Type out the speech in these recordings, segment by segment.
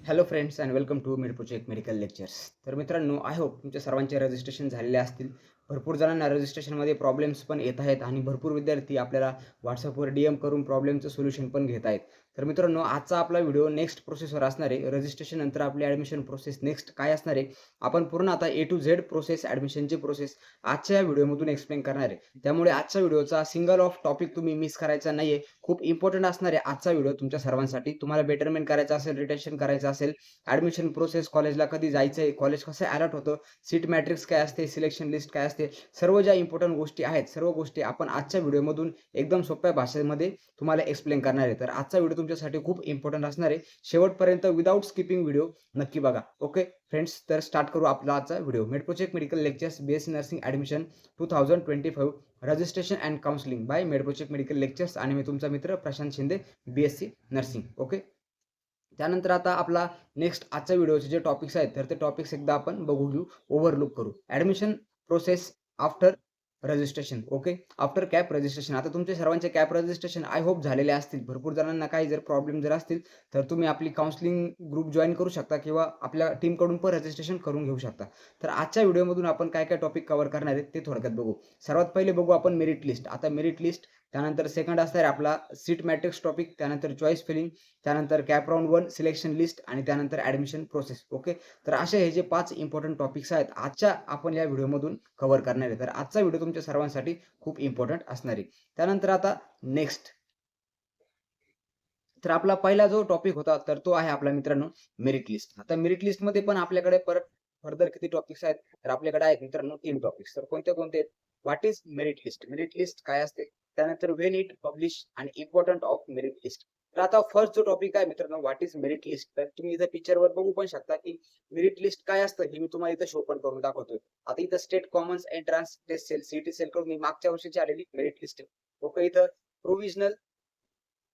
Hello friends and welcome to Med Project Medical Lectures. तर मित्रांनो, I hope तुमच्या सर्वांचे रजिस्ट्रेशन झालेले असतील. भरपूर जणांना रजिस्ट्रेशनमध्ये प्रॉब्लेम्स पण येत आहेत आणि भरपूर विद्यार्थी आपल्याला व्हॉट्सअपवर DM करून प्रॉब्लेमचं सोल्युशन पण घेत आहेत. तर मित्रांनो, आजचा आपला व्हिडिओ नेक्स्ट प्रोसेसवर असणार आहे. रजिस्ट्रेशन नंतर आपली ॲडमिशन प्रोसेस नेक्स्ट काय असणार आहे, आपण पूर्ण आता A to Z प्रोसेस, ॲडमिशनची प्रोसेस आजच्या या व्हिडिओमधून एक्सप्लेन करणार आहे. त्यामुळे आजच्या व्हिडिओचा सिंगल ऑफ टॉपिक तुम्ही मिस करायचा नाही खूप इम्पॉर्टंट असणार आहे आजचा व्हिडिओ तुमच्या सर्वांसाठी. तुम्हाला बेटरमेंट करायचं असेल, रिटेन्शन करायचं असेल, ॲडमिशन प्रोसेस, कॉलेजला कधी जायचंय, कॉलेज कसं अलॉट होतं, सीट मॅट्रिक्स काय असते, सिलेक्शन लिस्ट काय असते, सर्व ज्या इम्पॉर्टंट गोष्टी आहेत, सर्व गोष्टी आपण आजच्या व्हिडिओमधून एकदम सोप्या भाषेमध्ये तुम्हाला एक्सप्लेन करणार आहे. तर आजचा व्हिडिओ तुमच्यासाठी खूप इम्पॉर्टंट असणार आहे. शेवटपर्यंत विदाऊट स्किपिंग व्हिडिओ नक्की बघा. ओके फ्रेंड्स, तर स्टार्ट करू आपला आजचा video. Med Project Medical Lectures BSc nursing admission 2025 registration and counselling by Med Project Medical Lectures आणि मी तुमचा मित्र Prashant Shinde, BSc nursing. Okay, त्यानंतर आता आपला नेक्स्ट आजच्या व्हिडिओचे जे टॉपिक्स आहेत, तर ते टॉपिक्स एकदा आपण बघू घेऊ, ओव्हरलुक करू. Admission process after registration. Okay, after cap registration. आता तुमचे सर्वांचे कॅप रजिस्ट्रेशन आय होप झालेले असतील. भरपूर जणांना काही जर प्रॉब्लेम जर असतील तर तुम्ही आपली काउन्सिलिंग ग्रुप जॉईन करू शकता किंवा आपल्या टीमकडून पण रजिस्ट्रेशन करून घेऊ शकता. तर आजच्या व्हिडिओमधून आपण काय काय टॉपिक कव्हर करणार आहेत ते थोडक्यात बघू. सर्वात पहिले बघू आपण मेरिट लिस्ट. आता मेरिट लिस्ट, त्यानंतर सेकंड असणार आपला सीट मॅट्रिक्स टॉपिक, त्यानंतर चॉईस फिलिंग, त्यानंतर कॅप राऊंड 1 सिलेक्शन लिस्ट आणि त्यानंतर ॲडमिशन प्रोसेस. ओके, तर असे हे जे 5 इम्पॉर्टंट टॉपिक्स आहेत आजच्या आपण या व्हिडिओमधून कव्हर करणार आहे. तर आजचा व्हिडिओ तुमच्या सर्वांसाठी खूप इम्पॉर्टंट असणार आहे. त्यानंतर आता नेक्स्ट, तर आपला पहिला जो टॉपिक होता तर तो आहे आपला मित्रांनो मेरिट लिस्ट. आता मेरिट लिस्टमध्ये पण आपल्याकडे परत फर्दर किती टॉपिक्स आहेत, तर आपल्याकडे आहेत मित्रांनो 3 टॉपिक्स. तर कोणते कोणते आहेत? What is merit list, merit list काय असते, त्यानंतर व्हेन इट पब्लिश आणि इम्पॉर्टंट ऑफ मेरिट लिस्ट. तर आता फर्स्ट जो टॉपिक आहे मित्रांनो व्हॉट इज मेरिट लिस्ट, तर तुम्ही इथं पिक्चरवर बघू पण शकता की मेरिट लिस्ट काय असतं हे मी तुम्हाला इथं शो पण करून दाखवतोय. आता इथं state commons entrance test cell CET cell कडून मी मागच्या वर्षीची आलेली मेरिट लिस्ट आहे. ओके, इथं प्रोव्हिजनल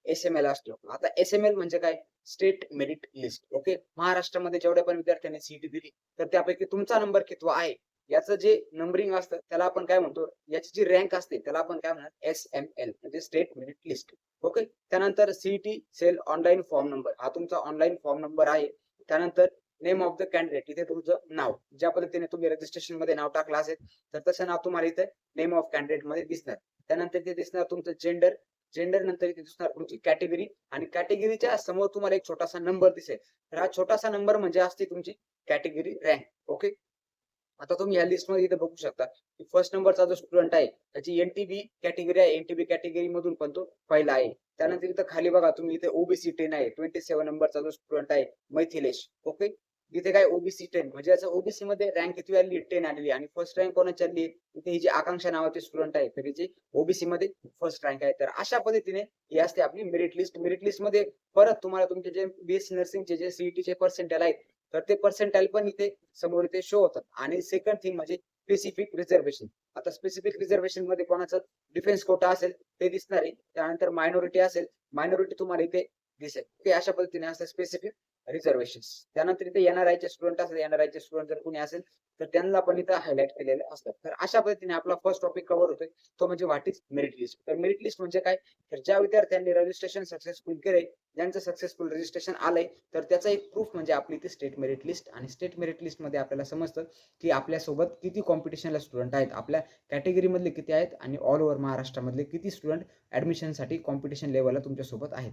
SML असतो. आता SML म्हणजे काय? State merit list. ओके, महाराष्ट्रामध्ये जेवढ्या पण विद्यार्थ्यांनी सीईटी दिली तर त्यापैकी तुमचा नंबर कितवा आहे याचं जे नंबरिंग असतं त्याला आपण काय म्हणतो, याची जी रँक असते त्याला आपण काय म्हणणार, SML म्हणजे स्टेट मेरिट लिस्ट. ओके, त्यानंतर CET cell online form number, हा तुमचा ऑनलाईन फॉर्म नंबर आहे. त्यानंतर नेम ऑफ द कॅन्डिडेट, इथे तुमचं नाव, ज्या पद्धतीने तुम्ही रजिस्ट्रेशन मध्ये नाव टाकलं असेल तर तसं नाव तुम्हाला इथे नेम ऑफ कॅन्डिडेट मध्ये दिसणार. त्यानंतर ते दिसणार तुमचं जेंडर, जेंडर नंतर इथे दिसणार तुमची कॅटेगरी आणि कॅटेगरीच्या समोर तुम्हाला एक छोटासा नंबर दिसेल. तर हा छोटासा नंबर म्हणजे असते तुमची कॅटेगरी रँक. ओके, आता तुम्ही या लिस्ट मध्ये इथे बघू शकता की फर्स्ट नंबरचा जो स्टुडंट आहे त्याची NTB कॅटेगरी आहे, NTB कॅटेगरी मधून पण तो पहिला आहे. त्यानंतर इथं खाली बघा तुम्ही, इथे OBC 10 आहे, 27 नंबरचा जो स्टुडंट आहे मैथिलेश. ओके, इथे काय OBC 10 म्हणजे याचा OBC मध्ये रँक किती आली, 10 आलेली आणि फर्स्ट रँक कोणाची आली, इथे ही जी आकांक्षा नावाची स्टुडंट आहे तर हिची OBC मध्ये फर्स्ट रँक आहे. तर अशा पद्धतीने ही असते आपली मेरिट लिस्ट. मेरिट लिस्ट मध्ये परत तुम्हाला तुमचे जे BSc नर्सिंगचे जे सीईटीचे पर्सेंटाइल आहेत तर ते पर्सेंटाइल पण इथे समोर इथे शो होतात. आणि सेकंड थिंग म्हणजे स्पेसिफिक रिझर्वेशन. आता स्पेसिफिक रिझर्वेशन मध्ये कोणाचं डिफेन्स कोटा असेल ते दिसणार आहे. त्यानंतर मायनॉरिटी असेल, मायनॉरिटी तुम्हाला इथे दिसेल. ते अशा पद्धतीने असतं स्पेसिफिक रिझर्वेशन. त्यानंतर इथे NRI चे स्टुडंट असेल, NRI चे स्टुडंट जर कोणी असेल तर त्यांना पण इथं हायलाइट केलेले असतात. तर अशा पद्धतीने आपला फर्स्ट टॉपिक कव्हर होतोय, तो म्हणजे व्हॉट इज मेरिट लिस्ट. तर मेरिट लिस्ट म्हणजे काय, तर ज्या विद्यार्थ्यांनी रजिस्ट्रेशन सक्सेसफुल केले, ज्यांचं सक्सेसफुल रजिस्ट्रेशन आलंय तर त्याचा एक प्रूफ म्हणजे आपली ती स्टेट मेरिट लिस्ट. आणि स्टेट मेरिट लिस्ट मध्ये आपल्याला समजतं की आपल्यासोबत किती कॉम्पिटिशनला स्टुडंट आहेत, आपल्या कॅटेगरी मधले किती आहेत आणि ऑल ओव्हर महाराष्ट्रामधले किती स्टुडंट ऍडमिशनसाठी कॉम्पिटिशन लेवलला तुमच्यासोबत आहेत.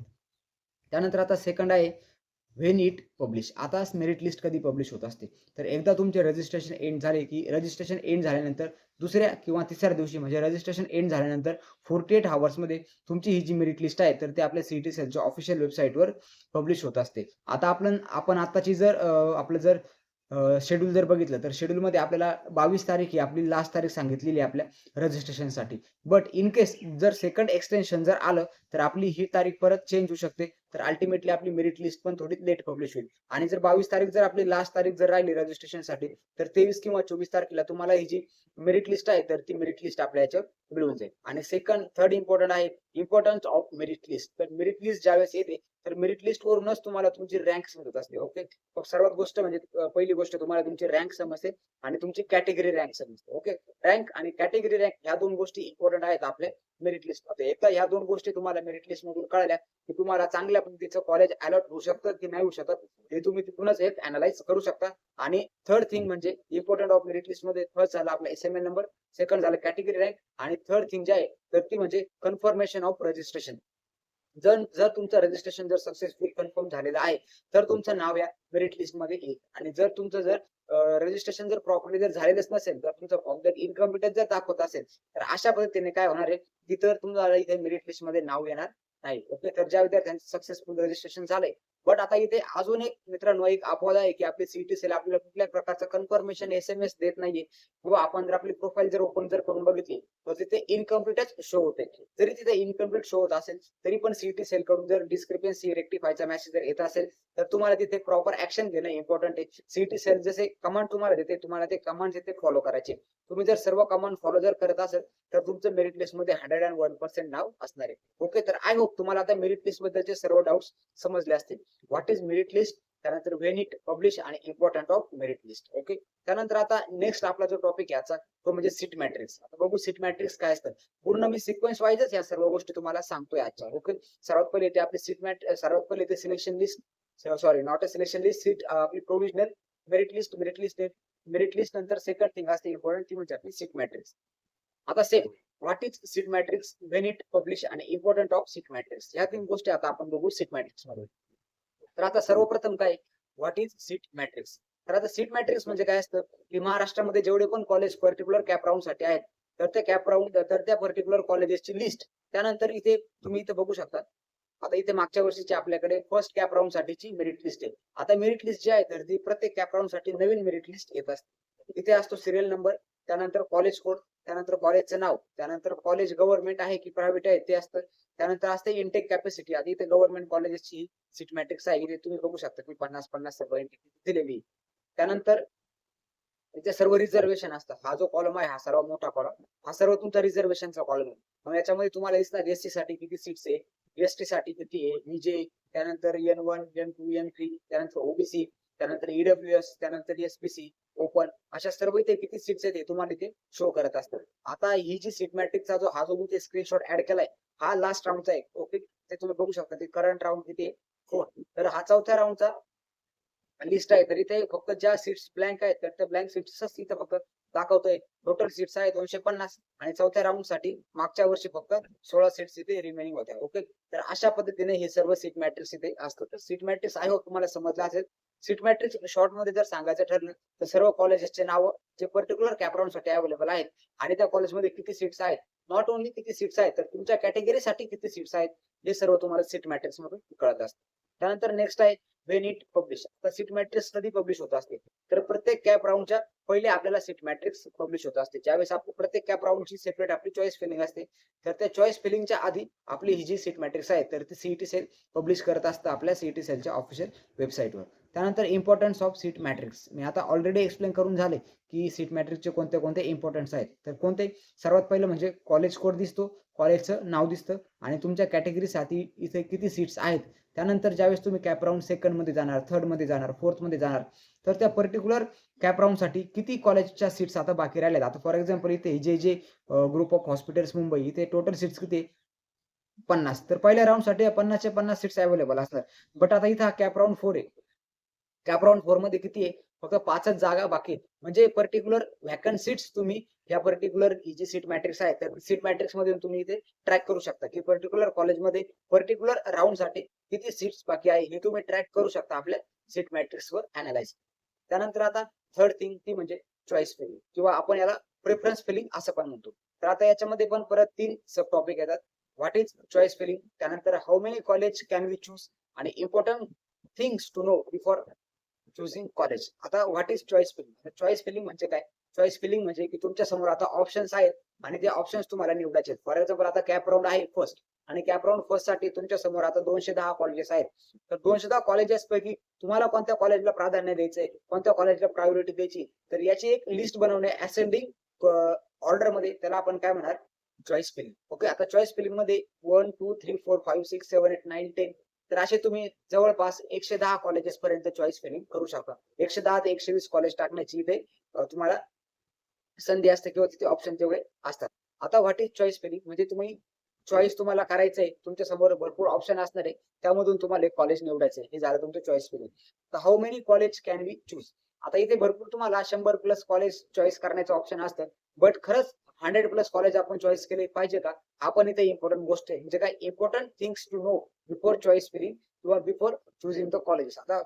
त्यानंतर आता सेकंड आहे व्हेन इट पब्लिश. आता मेरिट लिस्ट कधी पब्लिश होत असते, तर एकदा तुमचे रजिस्ट्रेशन एंड झाले की रजिस्ट्रेशन एंड झाल्यानंतर दुसऱ्या किंवा तिसऱ्या दिवशी म्हणजे रजिस्ट्रेशन एंड झाल्यानंतर 48 मध्ये तुमची ही जी मेरिट लिस्ट आहे तर ते आपल्या सीईटी सेलच्या ऑफिशियल वेबसाईटवर पब्लिश होत असते. आता आपण आताची जर आपलं जर शेड्यूल जर बघितलं तर शेड्यूलमध्ये आपल्याला 22 तारीख ही आपली लास्ट तारीख सांगितलेली आहे आपल्या रजिस्ट्रेशनसाठी. बट इन केस जर सेकंड एक्सटेन्शन जर आलं तर आपली ही तारीख परत चेंज होऊ शकते. तर अल्टिमेटली आपली मेरिट लिस्ट पण थोडी लेट पब्लिश होईल. आणि जर 22 तारीख जर आपली लास्ट तारीख जर राहिली रजिस्ट्रेशनसाठी तर 23 किंवा 24 तारखेला तुम्हाला ही जी मेरिट लिस्ट आहे तर ती मेरिट लिस्ट आपल्या याच्यावर मिळून जाईल. आणि थर्ड इम्पॉर्टंट आहे इम्पॉर्टन्स ऑफ मेरिट लिस्ट. तर मेरिट लिस्ट ज्यावेळेस येते तर मेरिट लिस्ट वरूनच तुम्हाला तुमची रँक समजत असते. ओके, सर्वात गोष्ट म्हणजे पहिली गोष्ट तुम्हाला तुमची रँक समजते आणि तुमची कॅटेगरी रँक समजते. ओके, रँक आणि कॅटेगरी रँक ह्या दोन गोष्टी इम्पॉर्टंट आहेत आपल्या मेरिट लिस्ट मध्ये. एकदा ह्या दोन गोष्टी तुम्हाला मेरिट लिस्ट मधून कळल्या की तुम्हाला चांगल्या पद्धतीचं कॉलेज अलॉट होऊ शकतं की नाही होऊ शकत हे तुम्ही तिथूनच एक अनालाइज करू शकता. आणि थर्ड थिंग म्हणजे इम्पॉर्टंट ऑफ मेरिट लिस्ट मध्ये फर्स्ट झाला आपला SMN नंबर, सेकंड झालं कॅटेगरी रँक, आणि थर्ड थिंग जे आहे तर ती म्हणजे कन्फर्मेशन ऑफ रजिस्ट्रेशन. जर जर तुमचं रजिस्ट्रेशन जर सक्सेसफुल कन्फर्म झालेलं आहे तर तुमचं नाव या मेरिट लिस्ट मध्ये येईल. आणि जर तुमचं जर रजिस्ट्रेशन जर प्रॉपरली जर झालेलंच नसेल, तर तुमचं फॉर्म जर इनकम्प्लीट जर दाखवत असेल, तर अशा पद्धतीने काय होणार आहे की तर तुम्हाला इथे मेरिट लिस्ट मध्ये नाव येणार नाही. ओके, तर ज्या विद्यार्थ्यांचं सक्सेसफुल रजिस्ट्रेशन झालंय, बट आता इथे अजून एक मित्रांनो एक अपवाद आहे की आपली सीईटी सेल आपल्याला कुठल्याच प्रकारचं कन्फर्मेशन SMS देत नाहीये, किंवा आपण जर आपली प्रोफाईल जर ओपन जर करून बघितली तर तिथे इनकम्प्लीटच शो होते. जरी तिथे इनकम्प्लीट शो होत असेल तरी पण सीईटी सेल कडून जर डिस्क्रिपन्सी रेक्टिफायचा मेसेज जर येत असेल तर तुम्हाला तिथे प्रॉपर ऍक्शन घेणं इम्पॉर्टंट आहे. सीईटी सेल जसे कमांड तुम्हाला देते, तुम्हाला ते कमांड तिथे फॉलो करायचे. तुम्ही जर सर्व कमांड फॉलो जर करत असेल तर तुमचं मेरिट लिस्ट मध्ये 101% नाव असणार आहे. ओके, तर आय होप तुम्हाला आता मेरिट लिस्ट बद्दलचे सर्व डाऊट्स समजले असतील. व्हॉट इज मेरिट लिस्ट, त्यानंतर व्हेन इट पब्लिश, आणि important of merit list. Okay, त्यानंतर आता नेक्स्ट आपला जो टॉपिक याचा तो म्हणजे सीट मॅट्रिक्स. आता बघू सीट मॅट्रिक्स काय असतं. पूर्ण मी सिक्वेन्स वाईजच या सर्व गोष्टी तुम्हाला सांगतोय आजच्या. ओके, सर्वात पहिले येते आपली सर्वात पहिले येते selection list, sorry not a selection list, seat आपली प्रोव्हिजनल, मेरिट लिस्ट नंतर सेकंड थिंग असते इम्पॉर्टंट ती म्हणजे आपली सीट मॅट्रिक्स. आता same what is seat matrix, when it publish, आणि इम्पॉर्टंट ऑफ सीट मॅट्रिक्स, या तीन गोष्टी आता आपण बघू सीट मॅट्रिक्स मध्ये. तर आता सर्वप्रथम काय व्हॉट इज सीट मॅट्रिक्स. तर आता सीट मॅट्रिक्स म्हणजे काय असतं की महाराष्ट्रामध्ये जेवढे पण कॉलेज पर्टिक्युलर कॅप राऊंड साठी आहेत तर त्या कॅप राऊंड तर त्या पर्टिक्युलर कॉलेजेसची लिस्ट, त्यानंतर इथे तुम्ही इथे बघू शकता. आता इथे मागच्या वर्षीची आपल्याकडे फर्स्ट कॅप राऊंड साठीची मेरिट लिस्ट आहे. आता मेरिट लिस्ट जी आहे तर ती प्रत्येक कॅप राऊंड साठी नवीन मेरिट लिस्ट येत असते. इथे असतो सिरियल नंबर, त्यानंतर कॉलेज कोड, त्यानंतर कॉलेजचं नाव, त्यानंतर कॉलेज गव्हर्नमेंट आहे की प्रायव्हेट आहे ते असतं, त्यानंतर असते इंटेक कॅपॅसिटी. आता इथे गव्हर्नमेंट कॉलेजेसची सीट मॅट्रिक्स आहे, इथे तुम्ही बघू शकता की 50-50 सर्व दिलेली. त्यानंतर इथे सर्व रिझर्वेशन असतात. हा जो कॉलम आहे हा सर्व मोठा कॉलम, हा सर्व तुमचा रिझर्वेशनचा कॉलम आहे. मग याच्यामध्ये तुम्हाला दिसणार SC साठी किती सीट्स आहे, ST साठी किती आहे, VJ, त्यानंतर N1, N2, N3, त्यानंतर OBC, त्यानंतर EWS, त्यानंतर SPC, ओपन, अशा सर्व इथे किती सीट्स आहेत हे तुम्हाला इथे शो करत असतात. आता ही जी सीट मॅट्रिक्सचा जो हा जो मी स्क्रीनशॉट ऍड केलाय हा लास्ट राऊंडचा आहे. ओके, ते तुम्ही बघू शकता ते करंट राऊंड किती आहे 4. तर हा चौथ्या राऊंडचा लिस्ट आहे. तर इथे फक्त ज्या सीट्स ब्लँक आहेत तर त्या ब्लँक सीट्सच इथे फक्त दाखवतोय. टोटल सीट्स आहे 250, आणि चौथ्या राऊंड साठी मागच्या वर्षी फक्त 16 सीट्स इथे रिमेनिंग होत्या. ओके, तर अशा पद्धतीने हे सर्व सीट मॅट्रिक्स इथे असतो. तर सीट मॅट्रिक्स आय होप तुम्हाला समजलं असेल. सीट मॅट्रिक्स शॉर्ट मध्ये जर सांगायचं ठरलं तर सर्व कॉलेजेसचे नाव जे पर्टिक्युलर कॅप राऊंड साठी अवेलेबल आहेत आणि त्या कॉलेजमध्ये किती सीट्स आहेत, नॉट ओनली किती सीट्स आहेत तर तुमच्या कॅटेगरीसाठी किती सीट्स आहेत हे सर्व तुम्हाला सीट मॅट्रिक्स मधून कळत असतं. त्यानंतर नेक्स्ट आहे व्हेन इट पब्लिश. आता सीट मॅट्रिक्स कधी पब्लिश होत असते तर प्रत्येक कॅप राऊंडच्या पहिले आपल्याला सीट मॅट्रिक्स पब्लिश होत असते. ज्यावेळेस आपण प्रत्येक कॅप राऊंडची सेपरेट आपली चॉईस फिलिंग असते, तर त्या चॉईस फिलिंगच्या आधी आपली ही जी सीट मॅट्रिक्स आहे तर ती सीईटी सेल पब्लिश करत असतं आपल्या सीईटी सेलच्या ऑफिशियल वेबसाईटवर. त्यानंतर इम्पॉर्टन्स ऑफ सीट मॅट्रिक्स मी आता ऑलरेडी एक्सप्लेन करून झाले की सीट मॅट्रिक्सचे कोणते कोणते इम्पॉर्टन्स आहेत. तर कोणते, सर्वात पहिलं म्हणजे कॉलेज कोड दिसतो, कॉलेजचं नाव दिसतं, आणि तुमच्या कॅटेगरीसाठी इथे किती सीट्स आहेत. त्यानंतर ज्यावेळेस तुम्ही कॅप राऊंड सेकंड मध्ये जाणार, थर्ड मध्ये जाणार, फोर्थ मध्ये जाणार तर त्या पर्टिक्युलर कॅप राऊंड साठी किती कॉलेजच्या सीट्स आता बाकी राहिल्यात. आता फॉर एक्झाम्पल इथे जे ग्रुप ऑफ हॉस्पिटल्स मुंबई, इथे टोटल सीट्स किती 50. तर पहिल्या राऊंड साठी 50चे 50 सीट्स अवेलेबल असतात. बट आता इथं कॅप राऊंड 4 आहे. कॅप राऊंड 4 मध्ये किती आहे, फक्त 5च जागा बाकी आहेत. म्हणजे पर्टिक्युलर व्हॅकंट सीट्स तुम्ही या पर्टिक्युलर ही जी सीट मॅट्रिक्स आहे त्या सीट मॅट्रिक्स मध्ये तुम्ही इथे ट्रॅक करू शकता की पर्टिक्युलर कॉलेजमध्ये पर्टिक्युलर राऊंड साठी किती सीट्स बाकी आहे हे तुम्ही ट्रॅक करू शकता आपल्या सीट मॅट्रिक्स वर अनालाइज. त्यानंतर आता थर्ड थिंग ती म्हणजे चॉईस फिलिंग, किंवा आपण याला प्रेफरन्स फिलिंग असं पण म्हणतो. तर आता याच्यामध्ये पण परत 3 सब टॉपिक येतात. व्हॉट इज चॉईस फिलिंग, त्यानंतर how many college can we choose, आणि important things to know before choosing college. आता what is choice filling, choice filling म्हणजे काय, चॉईस फिलिंग म्हणजे की तुमच्या समोर आता ऑप्शन्स आहेत आणि ते ऑप्शन्स तुम्हाला निवडायचे आहेत. फॉर एक्झाम्पल आता कॅप राऊंड आहे फर्स्ट, आणि कॅप राऊंड फर्स्ट साठी तुमच्या समोर आता 210 कॉलेजेस आहेत. तर 210 कॉलेजेस पैकी तुम्हाला कोणत्या कॉलेजला प्राधान्य द्यायचंय, कोणत्या कॉलेजला प्रायोरिटी द्यायची, तर याची एक लिस्ट बनवणे असेंडिंग ऑर्डर मध्ये, त्याला आपण काय म्हणणार, चॉईस फिलिंग. ओके, आता चॉईस फिलिंग मध्ये 1 2 3 4 5 6 7 8 9 10, तर असे तुम्ही जवळपास 110 कॉलेजेस पर्यंत चॉईस फिलिंग करू शकता. 110 ते 120 कॉलेज टाकण्याची इथे तुम्हाला संधी असते किंवा तिथे ऑप्शन तेवढे असतात. आता व्हॉट इज चॉईस फिलिंग म्हणजे तुम्ही चॉईस तुम्हाला करायचंय, तुमच्या समोर भरपूर ऑप्शन असणार आहे, त्यामधून तुम्हाला एक कॉलेज निवडायचंय. हे झालं तुमचं चॉईस फिलिंग. तर how many college can we choose? आता इथे भरपूर तुम्हाला 100+ कॉलेज चॉईस करण्याचं ऑप्शन असतं. बट खरंच 100+ कॉलेज आपण चॉईस केले पाहिजे का? हा पण इथे इम्पॉर्टंट गोष्ट आहे. म्हणजे काय important things to know before choice filling किंवा बिफोर चूजिंग द कॉलेज. आता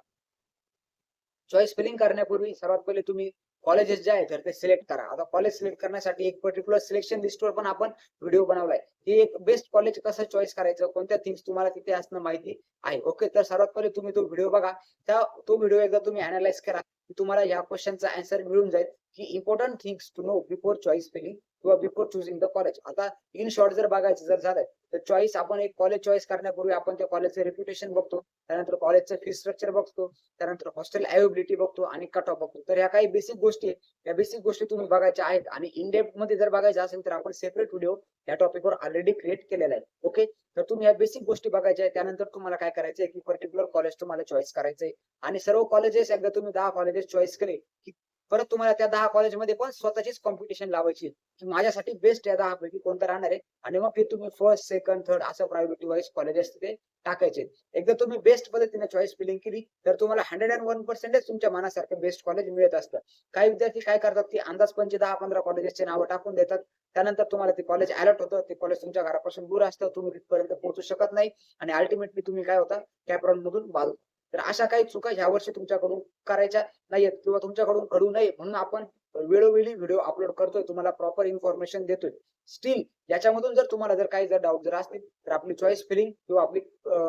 चॉईस फिलिंग करण्यापूर्वी सर्वात पहिले तुम्ही कॉलेजेस जे आहेत तर ते सिलेक्ट करा. आता कॉलेज सिलेक्ट करण्यासाठी एक पर्टिक्युलर सिलेक्शन लिस्टवर पण आपण व्हिडिओ बनवलाय, की एक बेस्ट कॉलेज कसं चॉईस करायचं, कोणत्या थिंग्स तुम्हाला तिथे असणं माहिती आहे. ओके, तर सर्वात पहिले तुम्ही तो व्हिडिओ बघा. तो व्हिडिओ एकदा तुम्ही अनालाइज करा, की तुम्हाला या क्वेश्चनचा आन्सर मिळून जाईल, की important things to know before choice filling किंवा बिफोर चूजिंग द कॉलेज. आता इन शॉर्ट जर बघायचं जर झालं तर चॉईस आपण एक कॉलेज चॉईस करण्यापूर्वी आपण त्या कॉलेजचं रेप्युटेशन बघतो, त्यानंतर कॉलेजचं फी स्ट्रक्चर बघतो, त्यानंतर हॉस्टेल अवेबिलिटी बघतो आणि कट ऑफ बघतो. तर ह्या काही बेसिक गोष्टी आहेत. या बेसिक गोष्टी तुम्ही बघायच्या आहेत आणि इन डेप्थ मध्ये जर बघायचं असेल तर आपण सेपरेट व्हिडिओ या टॉपिकवर ऑलरेडी क्रिएट केलेला आहे. ओके, तर तुम्ही या बेसिक गोष्टी बघायच्या आहेत. त्यानंतर तुम्हाला काय करायचंय, की पर्टिक्युलर कॉलेज तुम्हाला चॉईस करायचंय आणि सर्व कॉलेजेस एकदा तुम्ही 10 कॉलेजेस चॉईस केले, की परत तुम्हाला त्या 10 कॉलेजमध्ये पण स्वतःचीच कॉम्पिटिशन लावायची, की माझ्यासाठी बेस्ट या 10 पैकी कोणतं राहणार आहे आणि मग ते तुम्ही फर्स्ट, सेकंड, थर्ड असं प्रायोरिटी वाईज कॉलेजेस तिथे टाकायचे. एकदा तुम्ही बेस्ट पद्धतीने चॉईस फिलिंग केली तर तुम्हाला 101% तुमच्या मनासारखं बेस्ट कॉलेज मिळत असतं. काही विद्यार्थी काय करतात, की अंदाजपंचे 10-15 कॉलेजेसचे नावं टाकून देतात. त्यानंतर तुम्हाला ते कॉलेज अलॉट होतं. ते कॉलेज तुमच्या घरापासून दूर असतं. तुम्ही तिथपर्यंत पोहोचू शकत नाही आणि अल्टिमेटली तुम्ही काय होता, कॅप राउंड मधून बाद होता. तर अशा काही चुका ह्या वर्षी तुमच्याकडून करायच्या नाहीयेत किंवा तुमच्याकडून घडू नये म्हणून आपण वेळोवेळी व्हिडिओ अपलोड करतोय, तुम्हाला प्रॉपर इन्फॉर्मेशन देतोय. स्टिल याच्यामधून जर तुम्हाला जर काही डाऊट जर असतील तर आपली चॉईस फिलिंग किंवा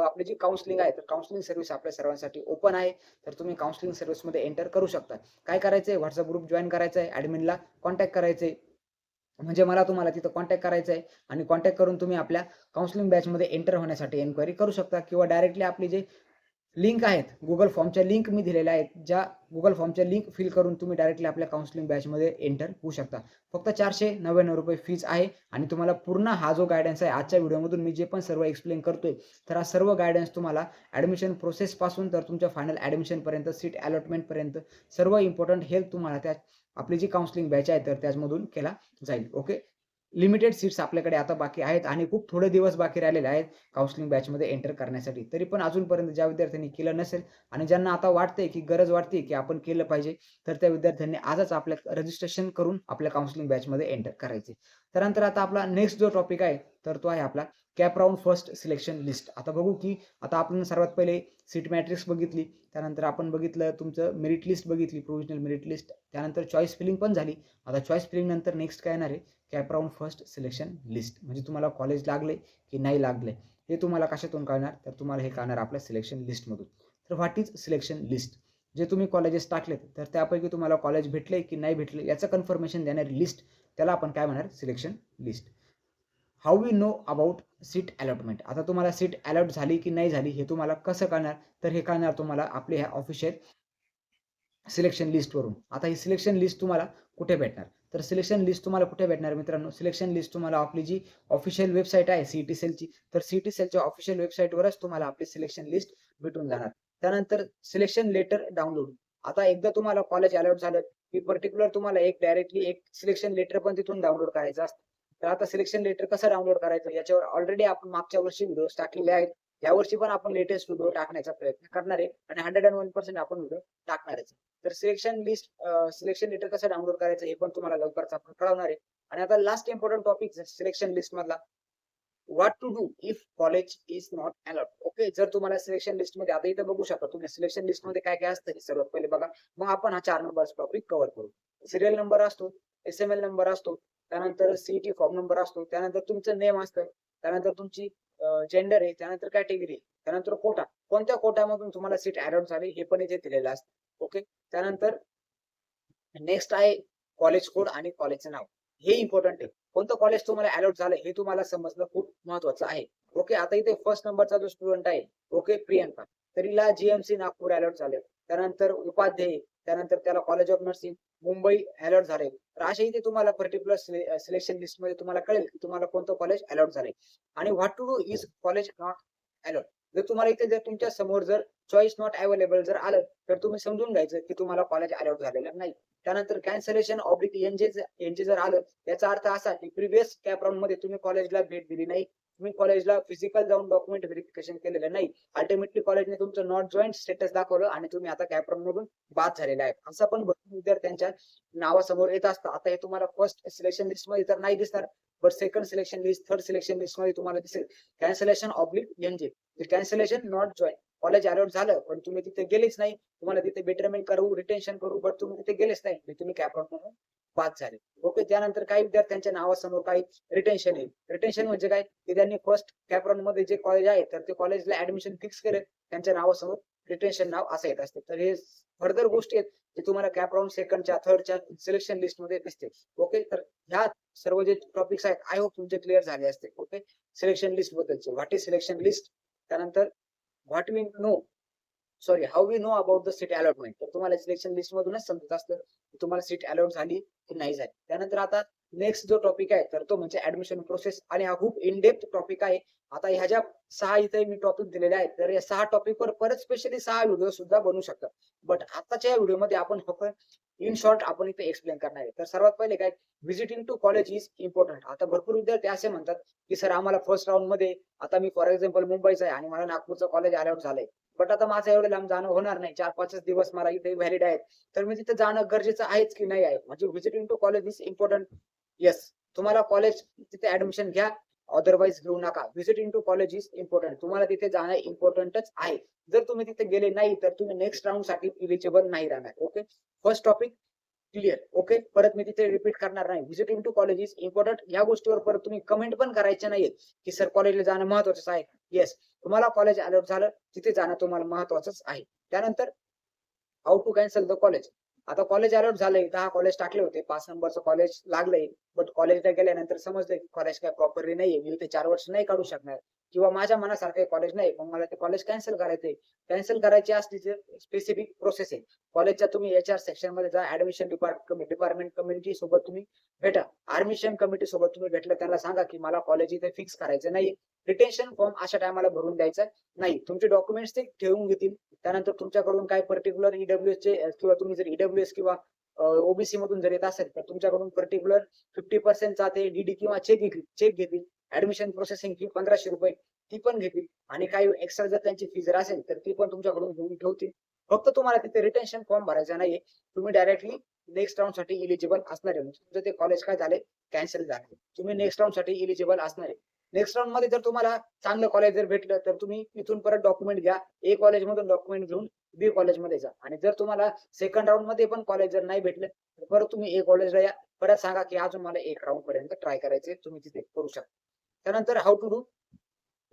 आपली जी काउन्सिलिंग आहे तर काउन्सिलिंग सर्व्हिस आपल्या सर्वांसाठी ओपन आहे. तर तुम्ही काउन्सिलिंग सर्व्हिसमध्ये एंटर करू शकता. काय करायचंय, व्हॉट्सअप ग्रुप जॉईन करायचा आहे, ऍडमिनला कॉन्टॅक्ट करायचंय, म्हणजे मला तुम्हाला तिथं कॉन्टॅक्ट करायचा आहे आणि कॉन्टॅक्ट करून तुम्ही आपल्या काउन्सिलिंग बॅचमध्ये एंटर होण्यासाठी एन्क्वायरी करू शकता किंवा डायरेक्टली आपली जे लिंक आहेत, Google फॉर्मच्या लिंक मी दिलेल्या आहेत. ज्या Google फॉर्मच्या लिंक फिल करून तुम्ही डायरेक्टली आपल्या काउन्सिलिंग बॅचमध्ये एंटर होऊ शकता. फक्त ₹499 फीज आहे आणि तुम्हाला पूर्ण हा जो गाईडन्स आहे आजच्या व्हिडिओमधून मी जे पण सर्व एक्सप्लेन करतोय, तर हा सर्व गाईडन्स तुम्हाला ॲडमिशन प्रोसेसपासून तर तुमच्या फायनल ॲडमिशनपर्यंत, सीट अलॉटमेंटपर्यंत सर्व इम्पोर्टंट हेल्प तुम्हाला त्या आपली जी काउन्सिलिंग बॅच आहे तर त्याचमधून केला जाईल. ओके. लिमिटेड सीट्स आपल्याकडे आता बाकी आहेत आणि खूप थोडे दिवस बाकी राहिलेले आहेत काउन्सिलिंग बॅचमध्ये एंटर करण्यासाठी. तरी पण अजूनपर्यंत ज्या विद्यार्थ्यांनी केलं नसेल आणि ज्यांना आता वाटतंय की गरज वाटते की आपण केलं पाहिजे, तर त्या विद्यार्थ्यांनी आजच आपल्या रजिस्ट्रेशन करून आपल्या काउन्सिलिंग बॅचमध्ये एंटर करायचे. त्यानंतर आता आपला नेक्स्ट जो टॉपिक आहे, तर तो आहे आपला cap round first selection list. आता बघू की आता आपण सर्वात पहिले सीट मॅट्रिक्स बघितली, त्यानंतर आपण बघितलं तुमचं मेरिट लिस्ट बघितली, प्रोव्हिजनल मेरिट लिस्ट, त्यानंतर चॉईस फिलिंग पण झाली. आता चॉईस फिलिंग नंतर नेक्स्ट काय येणार आहे, cap round first selection list. म्हणजे तुम्हाला कॉलेज लागले की नाही लागले हे तुम्हाला कशातून कळणार, तर तुम्हाला हे कळणार आपल्या सिलेक्शन लिस्टमधून. तर व्हॉट इज सिलेक्शन लिस्ट? जे तुम्ही कॉलेजेस टाकलेत तर त्यापैकी तुम्हाला कॉलेज भेटले की नाही भेटले याचं कन्फर्मेशन देणारी लिस्ट, त्याला आपण काय म्हणणार, selection list. How we know about seat allotment? आता तुम्हाला सीट अलॉट झाली की नाही झाली हे तुम्हाला कसं कळणार, तर हे कळणार तुम्हाला आपल्या ह्या ऑफिशियल सिलेक्शन लिस्टवरून. आता ही सिलेक्शन लिस्ट तुम्हाला कुठे भेटणार, तर सिलेक्शन लिस्ट तुम्हाला कुठे भेटणार मित्रांनो, सिलेक्शन लिस्ट तुम्हाला आपली जी ऑफिशियल वेबसाईट आहे सीईटी सेलची, तर सीईटी सेलच्या ऑफिशियल वेबसाईटवरच तुम्हाला आपली सिलेक्शन लिस्ट भेटून जाणार. त्यानंतर सिलेक्शन लेटर डाउनलोड. आता एकदा तुम्हाला कॉलेज अलॉट झालं की पर्टिक्युलर तुम्हाला एक डायरेक्टली एक सिलेक्शन लेटर पण तिथून डाउनलोड करायचं असतं. तर आता सिलेक्शन लेटर कसं डाउनलोड करायचं याच्यावर ऑलरेडी आपण मागच्या वर्षी व्हिडिओज टाकलेले आहेत. यावर्षी पण आपण लेटेस्ट व्हिडिओ टाकण्याचा प्रयत्न करणार आहे आणि 101% आपण व्हिडिओ टाकणारच. तर सिलेक्शन लेटर कसं डाउनलोड करायचं हे पण तुम्हाला लवकरच आपण कळवणार आहे. आणि आता last important topic selection list मधला, what to do if college is not allot. Okay, जर तुम्हाला सिलेक्शन लिस्ट मध्ये आता इथं बघू शकता तुम्ही सिलेक्शन लिस्ट मध्ये काय काय असतं हे सर्वात पहिले बघा, मग आपण हा 4 नंबरचा टॉपिक कव्हर करू. सिरियल नंबर असतो, SML नंबर असतो, त्यानंतर सीईटी फॉर्म नंबर असतो, त्यानंतर तुमचं नेम असतं, त्यानंतर तुमची जेंडर आहे, त्यानंतर कॅटेगरी, त्यानंतर कोटा, कोणत्या कोटामधून तुम्हाला सीट अलॉट झाली हे पण इथे दिलेलं असतं. ओके, त्यानंतर नेक्स्ट आहे कॉलेज कोड आणि कॉलेजचं नाव. हे इम्पॉर्टंट आहे. कोणतं कॉलेज तुम्हाला अलॉट झालं हे तुम्हाला समजणं खूप महत्वाचं आहे. ओके, आता इथे फर्स्ट नंबरचा जो स्टुडंट आहे, ओके, प्रियंका, तर हिला जीएमसी नागपूर अलॉट झाले. त्यानंतर उपाध्याय, त्यानंतर त्याला College of Nursing Mumbai allot झाले. तर अशा इथे तुम्हाला पर्टिक्युलर सिलेक्शन लिस्ट मध्ये तुम्हाला कळेल की तुम्हाला कोणतं कॉलेज अलॉट झाले. आणि what to do is college not allot. जर तुम्हाला इथे जर तुमच्या समोर जर चॉईस नॉट अवेलेबल जर आलं तर तुम्ही समजून घ्यायचं की तुम्हाला कॉलेज अलॉट झालेलं नाही. त्यानंतर कॅन्सलेशन ऑब्लिक एनजे जर आलं याचा अर्थ असा की प्रिव्हियस कॅप राउंड मध्ये तुम्ही कॉलेजला भेट दिली नाही, तुम्ही कॉलेजला फिजिकल जाऊन डॉक्युमेंट व्हेरिफिकेशन केलेलं नाही, अल्टिमेटली कॉलेजने तुमचं नॉट जॉईंट स्टेटस दाखवलं आणि तुम्ही आता कॅप्रॉन मधून बाद झालेला आहे, असं पण भरपूर विद्यार्थ्यांच्या नावासमोर येत असतं. आता हे तुम्हाला फर्स्ट सिलेक्शन लिस्ट मध्ये तर नाही दिसणार, but second selection list, third selection list मध्ये तुम्हाला दिसेल cancellation oblique NJ, cancellation not join. College allot झालं पण तुम्ही तिथे गेलेच नाही, तुम्हाला तिथे बेटरमेंट करू, रिटेन्शन करू, बट तुम्ही तिथे गेलेच नाही, तुम्ही कॅप्रॉन म्हणून पास झाले. ओके, त्यानंतर काही विद्यार्थ्यांच्या नावासमोर काही रिटेन्शन येईल. रिटेन्शन म्हणजे काय, की त्यांनी फर्स्ट कॅप्रॉन मध्ये जे कॉलेज आहे तर ते कॉलेजला ऍडमिशन फिक्स केलं, त्यांच्या नावासमोर रिटेन्शन नाव असं येत असते. तर हे फर्दर गोष्टी आहेत जे तुम्हाला कॅप्रॉन सेकंडच्या थर्डच्या सिलेक्शन लिस्ट मध्ये दिसते. ओके, तर ह्या सर्व जे टॉपिक्स आहेत आय होप तुमचे क्लिअर झाले असते. ओके, सिलेक्शन लिस्ट बद्दलचे, व्हॉट इज सिलेक्शन लिस्ट, त्यानंतर what we know sorry how we know about the seat allotment. तर तुम्हाला सिलेक्शन लिस्ट मधूनच समजत असतं की तुम्हाला सीट अलॉट झाली की नाही झाली. त्यानंतर आता नेक्स्ट जो टॉपिक आहे तर तो म्हणजे ऍडमिशन प्रोसेस, आणि हा खूप इन डेप्थ टॉपिक आहे. आता ह्या ज्या 6 इथे मी टॉपिक दिलेले आहेत तर या 6 टॉपिकवर परत स्पेशली 6 व्हिडिओ सुद्धा बनवू शकतात, बट आताच्या व्हिडिओमध्ये आपण फक्त इन शॉर्ट आपण इथे एक्सप्लेन करणार आहे. तर सर्वात पहिले काय, visiting to college is important. आता भरपूर विद्यार्थी असे म्हणतात की सर आम्हाला फर्स्ट राऊंड मध्ये, आता मी फॉर एक्झाम्पल मुंबईचा आहे आणि मला नागपूरचं कॉलेज अलॉट झालंय, बट आता माझं एवढं लांब जाणं होणार नाही, 4-5 दिवस मला इथे व्हॅलिड आहेत, तर मी तिथे जाणं गरजेचं आहेच की नाही आहे. म्हणजे visiting to college is important. Yes, तुम्हाला कॉलेज तिथे ऍडमिशन घ्या, अदरवाईज घेऊ नका. Visiting to college is important, तुम्हाला तिथे जाणं इम्पॉर्टंटच आहे. जर तुम्ही तिथे गेले नाही तर तुम्ही नेक्स्ट राऊंड साठी इलिजिबल नाही राहणार. Okay, first topic clear. Okay, परत मी तिथे रिपीट करणार नाही. Visiting to college is important. या गोष्टीवर परत तुम्ही कमेंट पण करायचे नाहीये की सर कॉलेजला जाणं महत्वाचं आहे. येस, तुम्हाला कॉलेज अलॉट झालं, तिथे जाणं तुम्हाला महत्वाचंच आहे. त्यानंतर how to cancel the college. आता कॉलेज अलॉट झालंय, 10 कॉलेज टाकले होते, 5 नंबरचं कॉलेज लागलंय, बट कॉलेजला गेल्यानंतर समजलं की कॉलेज काय प्रॉपरली नाहीये, मी इथे 4 वर्ष नाही काढू शकणार, किंवा माझ्या मनासारखं कॉलेज नाही, मग मला ते कॉलेज कॅन्सल करायचंय. कॅन्सल करायची असली स्पेसिफिक प्रोसेस आहे. कॉलेजच्या तुम्ही HR सेक्शन मध्ये जा, ऍडमिशन डिपार्टमेंट कम्युनिटी सोबत तुम्ही भेटा, ऍडमिशन कमिटी सोबत तुम्ही भेटलं, त्यांना सांगा की मला कॉलेज इथे फिक्स करायचं नाही, रिटेन्शन फॉर्म अशा टायमाला भरून द्यायचा नाही, तुमचे डॉक्युमेंट्स ते ठेवून घेतील. त्यानंतर तुमच्याकडून काय पर्टिक्युलर ईडब्ल्यूएस चे, किंवा तुम्ही जर ईडब्ल्यूएस किंवा ओबीसी मधून जर येत असेल तर तुमच्याकडून पर्टिक्युलर 50% चा ते डीडी किंवा चेक घेतील. ऍडमिशन प्रोसेसिंग फी 1500 रुपये ती पण घेतील, आणि काही एक्स्ट्रा जर त्यांची फी जर असेल तर ती पण तुमच्याकडून घेऊन ठेवतील. फक्त तुम्हाला तिथे रिटेन्शन फॉर्म भरायचा नाहीये, तुम्ही डायरेक्टली नेक्स्ट राऊंड साठी इलिजिबल असणार आहे. म्हणजे तुमचं ते कॉलेज काय झाले, कॅन्सल झाले, तुम्ही नेक्स्ट राऊंड साठी इलिजिबल असणार आहे. नेक्स्ट राऊंड मध्ये जर तुम्हाला चांगलं कॉलेज जर भेटलं तर तुम्ही इथून परत डॉक्युमेंट घ्या, ए कॉलेज मधून डॉक्युमेंट घेऊन बी कॉलेज मध्ये जा, आणि जर तुम्हाला सेकंड राऊंड मध्ये पण कॉलेज जर नाही भेटलं तर परत तुम्ही ए कॉलेजला या, परत सांगा की अजून मला एक राऊंड पर्यंत ट्राय करायचे, तुम्ही तिथे करू शकता. त्यानंतर हाऊ टू डू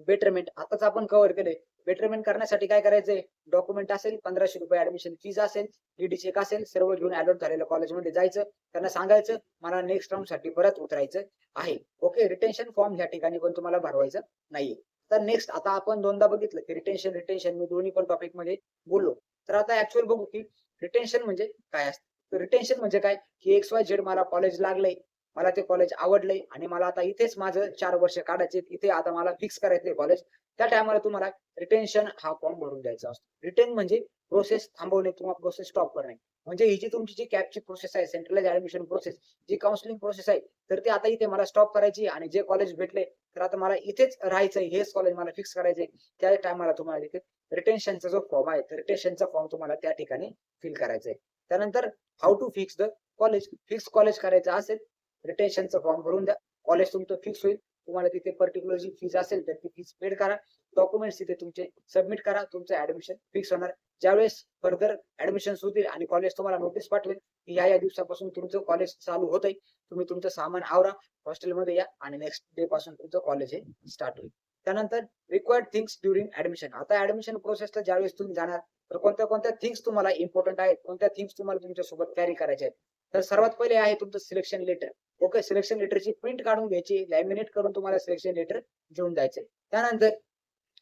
बेटरमेंट आताच आपण कव्हर केले. बेटरमेंट करण्यासाठी काय करायचंय, डॉक्युमेंट असेल, 1500 रुपये ऍडमिशन फीज असेल, डीडी चेक असेल, सर्व घेऊन अलॉट झालेल्या कॉलेजमध्ये जायचं, त्यांना सांगायचं मला नेक्स्ट राऊंड साठी परत उतरायचं आहे. ओके, रिटेन्शन फॉर्म या ठिकाणी पण तुम्हाला भरवायचं नाहीये. तर नेक्स्ट, आता आपण दोनदा बघितलं की रिटेन्शन मी दोन्ही पण टॉपिक मध्ये बोललो. तर आता ऍक्च्युअल बघू की रिटेन्शन म्हणजे काय असतं. रिटेन्शन म्हणजे काय की XYZ मला कॉलेज लागलंय, मला ते कॉलेज आवडलंय आणि मला आता इथेच माझं 4 वर्ष काढायचे, इथे आता मला फिक्स करायचंय कॉलेज, त्या टायमाला तुम्हाला रिटेन्शन हा फॉर्म भरून द्यायचा असतो. रिटेन म्हणजे प्रोसेस थांबवणे किंवा प्रोसेस स्टॉप करणे. म्हणजे ही जी तुमची जी कॅपची प्रोसेस आहे, सेंट्रलाइज ऍडमिशन प्रोसेस, जी काउन्सिलिंग प्रोसेस आहे, तर ती आता इथे मला स्टॉप करायची, आणि जे कॉलेज भेटले तर आता मला इथेच राहायचंय, हेच कॉलेज मला फिक्स करायचंय, त्या टायमाला तुम्हाला इथे रिटेन्शनचा जो फॉर्म आहे, रिटेन्शनचा फॉर्म तुम्हाला त्या ठिकाणी फिल करायचा आहे. त्यानंतर how to fix the college. Fix college करायचं असेल, रिटेन्शनचा फॉर्म भरून द्या, कॉलेज तुमचं फिक्स होईल. तुम्हाला तिथे पर्टिक्युलर जी फीज असेल तर ती फीज पेड करा, डॉक्युमेंट्स तिथे तुमचे सबमिट करा, तुमचं ऍडमिशन फिक्स होणार. ज्यावेळेस फर्दर ऍडमिशन होतील आणि कॉलेज तुम्हाला नोटीस पाठवेल की या दिवसापासून तुमचं कॉलेज चालू होत आहे, तुम्ही तुमचं सामान आवरा, हॉस्टेलमध्ये या, आणि नेक्स्ट डे पासून तुमचं कॉलेज हे स्टार्ट होईल. त्यानंतर रिक्वायर्ड थिंग्स ड्युरिंग ऍडमिशन. आता ऍडमिशन प्रोसेसला ज्यावेळेस तुम्ही जाणार तर कोणत्या कोणत्या थिंग्स तुम्हाला इम्पॉर्टंट आहेत, कोणत्या थिंग्स तुम्हाला तुमच्या सोबत कॅरी करायच्या आहेत. तर सर्वात पहिले आहे तुमचं सिलेक्शन लेटर. ओके, सिलेक्शन लेटरची प्रिंट काढून घ्यायची, लॅमिनेट करून तुम्हाला सिलेक्शन लेटर घेऊन जायचंय. त्यानंतर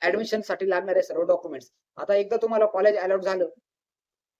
ऍडमिशन साठी लागणारे सर्व डॉक्युमेंट्स. आता एकदा तुम्हाला कॉलेज अलॉट झालं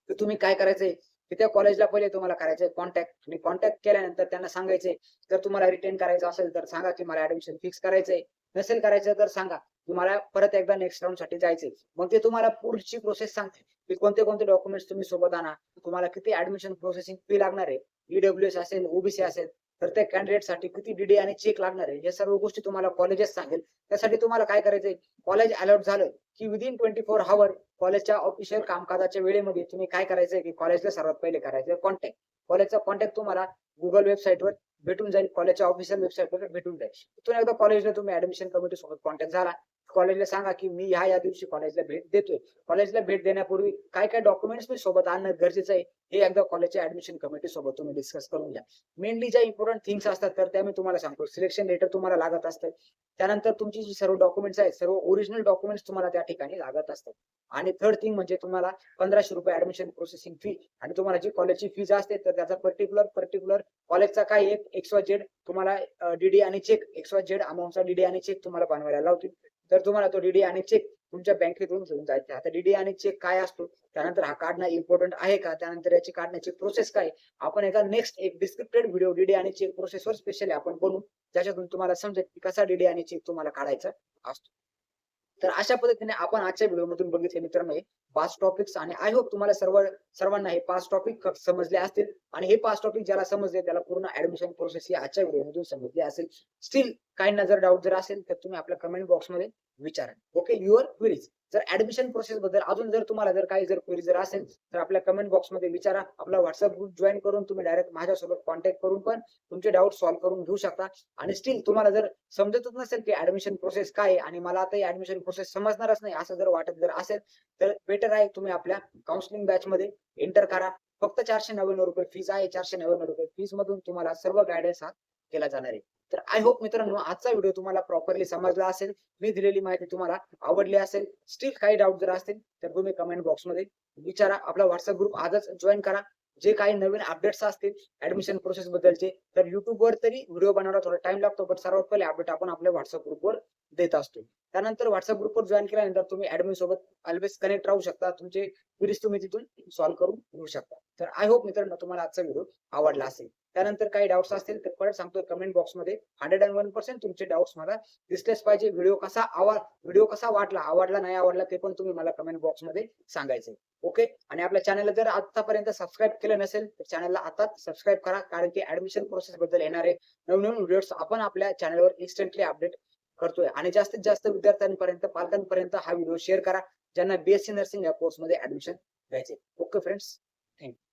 तर तुम्ही काय करायचंय की त्या कॉलेजला पहिले तुम्हाला करायचंय कॉन्टॅक्ट, आणि कॉन्टॅक्ट केल्यानंतर त्यांना सांगायचंय, जर तुम्हाला रिटेन करायचं असेल तर सांगा की मला ऍडमिशन फिक्स करायचंय, नसेल करायचं तर सांगा की मला परत एकदा नेक्स्ट राऊंड साठी जायचंय. मग ते तुम्हाला पुढची प्रोसेस सांगते की कोणते कोणते डॉक्युमेंट्स तुम्ही सोबत आणा, तुम्हाला किती ऍडमिशन प्रोसेसिंग फी लागणार आहे, ईडब्ल्यूएस असेल, ओबीसी असेल, तर त्या कॅन्डिडेटसाठी किती डीडी आणि चेक लागणार आहे, हे सर्व गोष्टी तुम्हाला कॉलेजेस सांगेल. त्यासाठी तुम्हाला काय करायचंय, कॉलेज अलॉट झालं की विदिन 24 हॉवर कॉलेजच्या ऑफिशियल कामकाजाच्या वेळेमध्ये तुम्ही काय करायचंय की कॉलेजला सर्वात पहिले करायचं कॉन्टॅक्ट. कॉलेजचा कॉन्टॅक्ट तुम्हाला Google वेबसाईटवर भेटून जाईल, कॉलेजच्या ऑफिशियल वेबसाईटवर भेटून जाईल. तिथून एकदा कॉलेजला तुम्ही ऍडमिशन कमिटी सोबत कॉन्टॅक्ट झाला, कॉलेजला सांगा की मी या दिवशी कॉलेजला भेट देतोय. कॉलेजला भेट देण्यापूर्वी काय काय डॉक्युमेंट्स मी सोबत आणणं गरजेचं आहे, हे एकदा कॉलेजच्या ऍडमिशन कमिटी सोबत तुम्ही डिस्कस करून घ्या. मेनली ज्या इम्पॉर्टंट थिंग्स असतात तर त्या मी तुम्हाला सांगतो. सिलेक्शन लेटर तुम्हाला लागत असतं. त्यानंतर तुमची जी सर्व डॉक्युमेंट्स आहेत, सर्व ओरिजिनल डॉक्युमेंट्स तुम्हाला त्या ठिकाणी लागत असतात. आणि थर्ड थिंग म्हणजे तुम्हाला ₹1500 ऍडमिशन प्रोसेसिंग फी आणि तुम्हाला जी कॉलेजची फीज असते तर त्याचा पर्टिक्युलर कॉलेजचा काय एक XYZ तुम्हाला डीडी आणि चेक XYZ अमाऊंटचा डीडी आणि चेक तुम्हाला बनवायला लावतील. तर तुम्हाला तो डीडी आणि चेक तुमच्या बँकेतून घेऊन जायचा. आता डीडी आणि चेक काय असतो, त्यानंतर हा काढणं इम्पॉर्टंट आहे का, त्यानंतर याची काढण्याची प्रोसेस काय, आपण एका नेक्स्ट एक डिस्क्रिप्टेड व्हिडिओ डीडी आणि चेक प्रोसेसवर स्पेशली आपण बनवू, ज्याच्यातून तुम्हाला समजेल की कसा डीडी आणि चेक तुम्हाला काढायचा असतो. तर अशा पद्धतीने आपण आजच्या व्हिडिओमधून बघितले मित्रांनो 5 टॉपिक्स आणि आय होप तुम्हाला सर्वांना हे 5 टॉपिक समजले असतील आणि हे 5 टॉपिक ज्याला समजले त्याला पूर्ण ऍडमिशन प्रोसेस ही आजच्या व्हिडिओमधून समजली असेल. स्टील काहींना जर डाऊट जर असेल तर तुम्ही आपल्या कमेंट बॉक्समध्ये विचारा. Okay, your queries. जर ऍडमिशन प्रोसेस बद्दल अजून जर तुम्हाला जर काही जर क्वेरी जर असेल तर आपल्या कमेंट बॉक्समध्ये विचारा. आपला व्हॉट्सअप ग्रुप जॉईन करून तुम्ही डायरेक्ट माझ्यासोबत कॉन्टॅक्ट करून पण तुमचे डाऊट सॉल्व्ह करून घेऊ शकता. आणि स्टील तुम्हाला जर समजतच नसेल की ऍडमिशन प्रोसेस काय आहे आणि मला आता ऍडमिशन प्रोसेस समजणारच नाही असं जर वाटत जर असेल तर बेटर आहे तुम्ही आपल्या काउन्सिलिंग बॅच मध्ये एंटर करा. फक्त ₹499 फीस आहे. ₹499 फीस मधून तुम्हाला सर्व गायडन्स हा केला जाणार आहे. तर आय होप मित्रांनो आजचा व्हिडिओ तुम्हाला प्रॉपरली समजला असेल. मी दिलेली माहिती तुम्हाला आवडली असेल. स्टील काही डाऊट जर असतील तर तुम्ही कमेंट बॉक्समध्ये विचारा. आपला व्हॉट्सअप ग्रुप आजच जॉईन करा. जे काही नवीन अपडेट्स असतील ऍडमिशन प्रोसेस बद्दलचे तर युट्यूबवर तरी व्हिडिओ बनवायला थोडा टाइम लागतो, पण सर्वात पहिले अपडेट आपण आपल्या व्हॉट्सअप ग्रुपवर देत असतो. त्यानंतर व्हॉट्सअप ग्रुपवर जॉईन केल्यानंतर तुम्ही ऍडमिन सोबत ऑलवेज कनेक्ट राहू शकता. तुमचे क्वेरीज तुम्ही तिथून सॉल्व्ह करून घेऊ शकता. तर आय होप मित्रांनो तुम्हाला आजचा व्हिडिओ आवडला असेल. त्यानंतर काही डाऊट्स असतील तर परत सांगतो कमेंट बॉक्समध्ये 101% तुमचे डाऊट्स मला दिसलेच पाहिजे. व्हिडिओ कसा वाटला, आवडला नाही आवडला ते पण तुम्ही मला कमेंट बॉक्समध्ये सांगायचंय. ओके, आणि आपल्या चॅनलला जर आतापर्यंत सबस्क्राईब केलं नसेल तर चॅनलला आताच सबस्क्राईब करा, कारण की ऍडमिशन प्रोसेस बद्दल येणारे नवनवीन व्हिडिओज आपण आपल्या चॅनलवर इन्स्टंटली अपडेट करतोय. आणि जास्तीत जास्त विद्यार्थ्यांपर्यंत पालकांपर्यंत हा व्हिडिओ शेअर करा ज्यांना BSc नर्सिंग या कोर्समध्ये ऍडमिशन घ्यायचे. Okay friends, thank you.